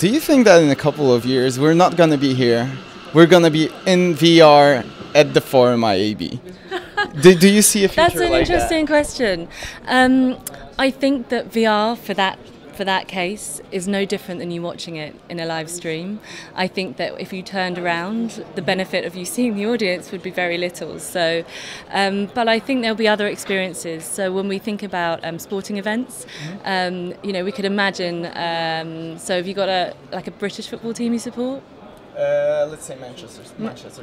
Do you think that in a couple of years we're not going to be here? We're going to be in VR at the Forum IAB. Do you see a future like that? That's an interesting question. I think that VR for that case is no different than you watching it in a live stream. I think that if you turned around, the benefit of you seeing the audience would be very little. So, but I think there'll be other experiences. So when we think about sporting events, you know, we could imagine. So have you got a British football team you support? Let's say Manchester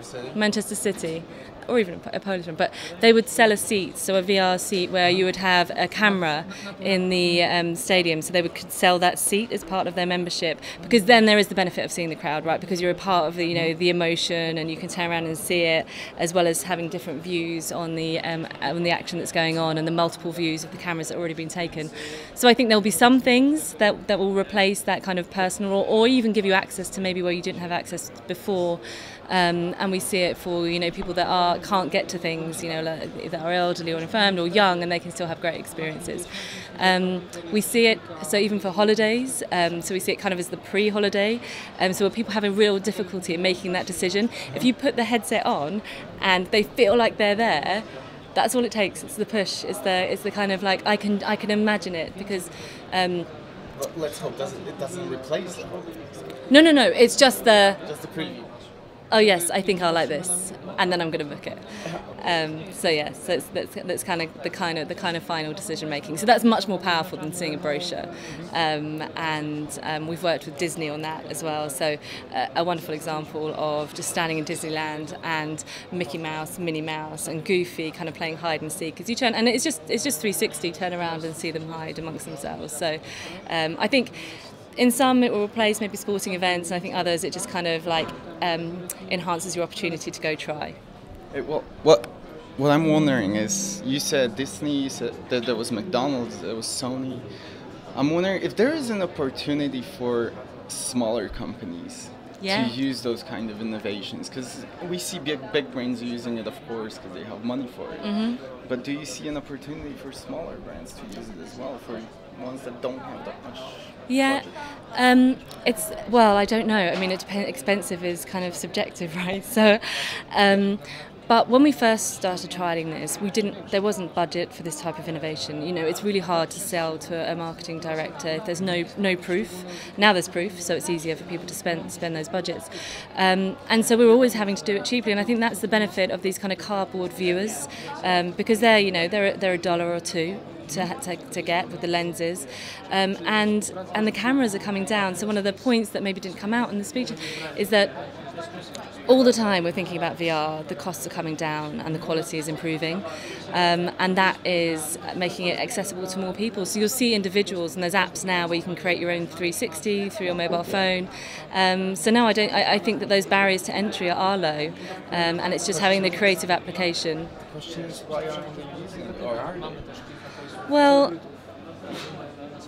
City. Manchester City, or even a Polish one, but they would sell a seat, so a VR seat where you would have a camera in the stadium, so they could sell that seat as part of their membership, because then there is the benefit of seeing the crowd, right? Because you're a part of the, you know, the emotion, and you can turn around and see it, as well as having different views on the action that's going on and the multiple views of the cameras that have already been taken. So I think there'll be some things that will replace that kind of personal, or even give you access to maybe where you didn't have access before, and we see it for, you know, people that can't get to things, you know, that are elderly or infirmed or young, and they can still have great experiences. We see it so even for holidays, so we see it kind of as the pre-holiday, so where people have a real difficulty in making that decision. If you put the headset on and they feel like they're there, that's all it takes. It's the push. It's the kind of like I can imagine it, because. Let's hope it doesn't replace the whole thing. No. It's just the preview. Oh yes, I think I'll like this, and then I'm going to book it. So yeah, so that's kind of the kind of final decision making. So that's much more powerful than seeing a brochure, and we've worked with Disney on that as well. So a wonderful example of just standing in Disneyland and Mickey Mouse, Minnie Mouse, and Goofy kind of playing hide and seek as you turn, and it's just 360. Turn around and see them hide amongst themselves. So I think. In some, it will replace maybe sporting events, and I think others, it just kind of like enhances your opportunity to go try. Well, what I'm wondering is, you said Disney, you said that there was McDonald's, there was Sony. I'm wondering if there is an opportunity for smaller companies to use those kind of innovations, because we see big brands using it, of course, because they have money for it. But do you see an opportunity for smaller brands to use it as well, for ones that don't have that much? Yeah, I don't know. I mean, it depends. Expensive is kind of subjective, right? So, but when we first started trialing this, there wasn't budget for this type of innovation. You know, it's really hard to sell to a marketing director if there's no proof. Now there's proof, so it's easier for people to spend those budgets. And so we're always having to do it cheaply, and I think that's the benefit of these kind of cardboard viewers, because they're $1 or $2. To get with the lenses, and the cameras are coming down. So one of the points that maybe didn't come out in the speech is that all the time we're thinking about VR, the costs are coming down and the quality is improving, and that is making it accessible to more people. So you'll see individuals, and there's apps now where you can create your own 360 through your mobile phone. So now I think that those barriers to entry are low, and it's just having the creative application. The question is, why aren't they using it, or are they? Well,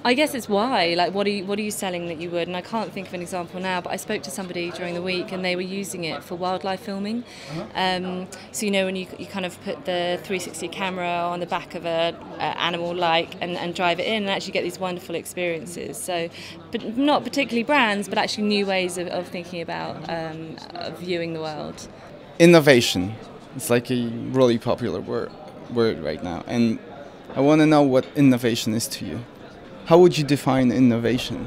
I guess it's why. Like, what are you selling that you would? And I can't think of an example now, but I spoke to somebody during the week, and they were using it for wildlife filming. So you know, when you kind of put the 360 camera on the back of a animal, and drive it in, and actually get these wonderful experiences. So, but not particularly brands, but actually new ways of thinking about of viewing the world. Innovation. It's like a really popular word right now, and I want to know what innovation is to you. How would you define innovation?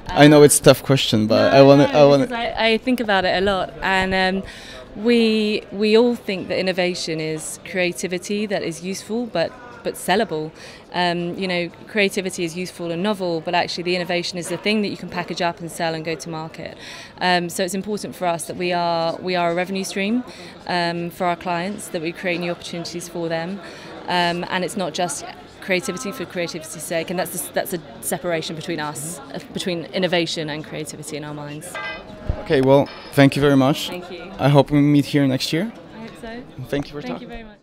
I know it's a tough question, but I think about it a lot, and we all think that innovation is creativity that is useful but sellable. You know, creativity is useful and novel, but actually the innovation is the thing that you can package up and sell and go to market. So it's important for us that we are a revenue stream for our clients, that we create new opportunities for them. And it's not just creativity for creativity's sake, and that's a separation between us, between innovation and creativity in our minds. Okay, well, thank you very much. Thank you. I hope we meet here next year. I hope so. Thank you for talking. Thank you very much.